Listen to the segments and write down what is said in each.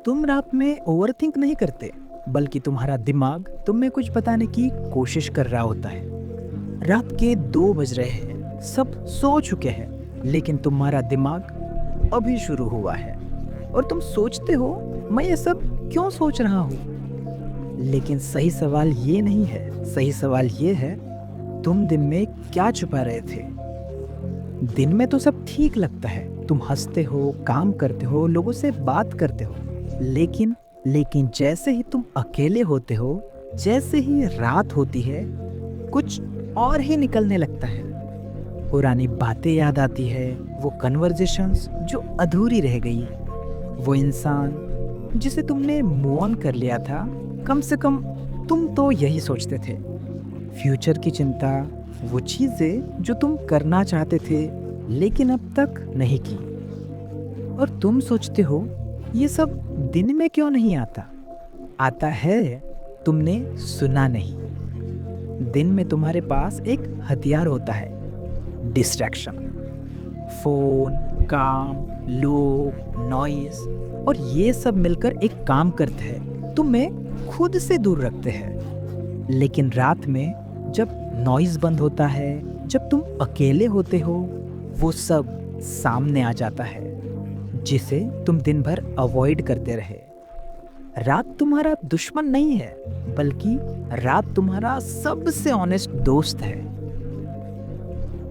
तुम रात में ओवरथिंक नहीं करते, बल्कि तुम्हारा दिमाग तुम्हें कुछ बताने की कोशिश कर रहा होता है। रात के 2 बज रहे हैं, सब सो चुके हैं, लेकिन तुम्हारा दिमाग अभी शुरू हुआ है और तुम सोचते हो, मैं ये सब क्यों सोच रहा हूँ। लेकिन सही सवाल ये नहीं है। सही सवाल ये है, तुम दिन में क्या छुपा रहे थे। दिन में तो सब ठीक लगता है, तुम हंसते हो, काम करते हो, लोगों से बात करते हो। लेकिन जैसे ही तुम अकेले होते हो, जैसे ही रात होती है, कुछ और ही निकलने लगता है। पुरानी बातें याद आती है, वो कन्वर्जेशंस जो अधूरी रह गई, वो इंसान जिसे तुमने मूव ऑन कर लिया था। कम से कम तुम तो यही सोचते थे। फ्यूचर की चिंता, वो चीजें जो तुम करना चाहते थे लेकिन अब तक नहीं की। और तुम सोचते हो, ये सब दिन में क्यों नहीं आता। आता है, तुमने सुना नहीं। दिन में तुम्हारे पास एक हथियार होता है, डिस्ट्रैक्शन। फोन, काम, लोग, नॉइस, और ये सब मिलकर एक काम करते हैं, तुम्हें खुद से दूर रखते हैं। लेकिन रात में जब नॉइस बंद होता है, जब तुम अकेले होते हो, वो सब सामने आ जाता है जिसे तुम दिन भर अवॉइड करते रहे। रात तुम्हारा दुश्मन नहीं है, बल्कि रात तुम्हारा सबसे ऑनेस्ट दोस्त है।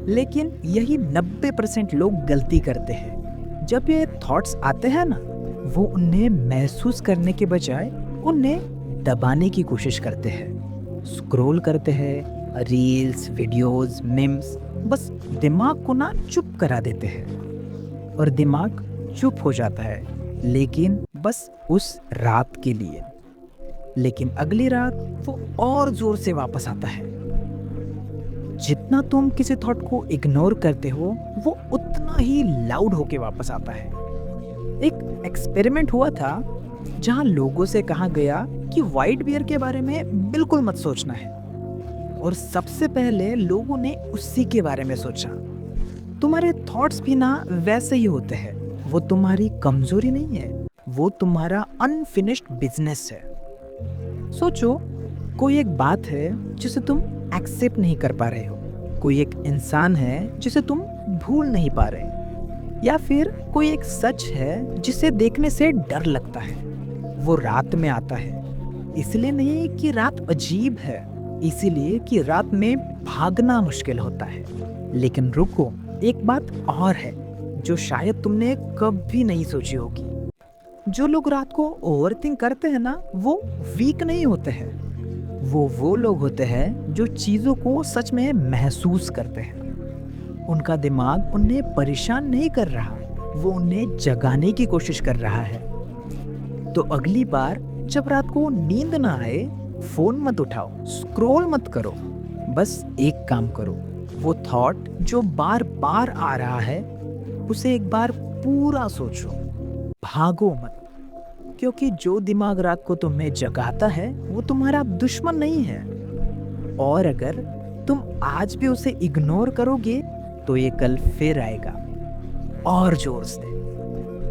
लेकिन यही 90% लोग गलती करते हैं। जब ये थॉट्स आते हैं ना, वो उन्हें महसूस करने के बजाय उन्हें दबाने की कोशिश करते हैं। स्क्रॉल करते हैं, रील्स, वीडियोस, मीम्स, बस दिमाग को ना चुप करा देते हैं। और दिमाग चुप हो जाता है, लेकिन बस उस रात के लिए। लेकिन अगली रात वो और जोर से वापस आता है। जितना तुम किसी थॉट को इग्नोर करते हो, वो उतना ही लाउड होके वापस आता है। एक एक्सपेरिमेंट हुआ था जहां लोगों से कहा गया कि व्हाइट बियर के बारे में बिल्कुल मत सोचना है, और सबसे पहले लोगों ने उसी के बारे में सोचा। तुम्हारे थॉट्स भी ना वैसे ही होते हैं। वो तुम्हारी कमजोरी नहीं है, वो तुम्हारा अनफिनिश्ड बिजनेस है। सोचो, कोई एक बात है जिसे तुम एक्सेप्ट नहीं कर पा रहे हो, कोई एक इंसान है जिसे तुम भूल नहीं पा रहे, या फिर कोई एक सच है जिसे देखने से डर लगता है। वो रात में आता है, इसलिए नहीं कि रात अजीब है, इसीलिए कि रात में भागना मुश्किल होता है। लेकिन रुको, एक बात और है जो शायद तुमने कभी नहीं सोची होगी। जो लोग रात को ओवरथिंक करते हैं ना, वो वीक नहीं होते हैं। वो लोग होते हैं जो चीजों को सच में महसूस करते हैं। उनका दिमाग उन्हें परेशान नहीं कर रहा, वो उन्हें जगाने की कोशिश कर रहा है। तो अगली बार जब रात को नींद ना आए, फोन मत उठाओ, स्क्रॉल मत करो, बस एक काम करो। वो थॉट जो बार बार आ रहा है, उसे एक बार पूरा सोचो, भागो मत। क्योंकि जो दिमाग रात को तुम्हें जगाता है, वो तुम्हारा दुश्मन नहीं है। और अगर तुम आज भी उसे इग्नोर करोगे, तो ये कल फिर आएगा और जोर से।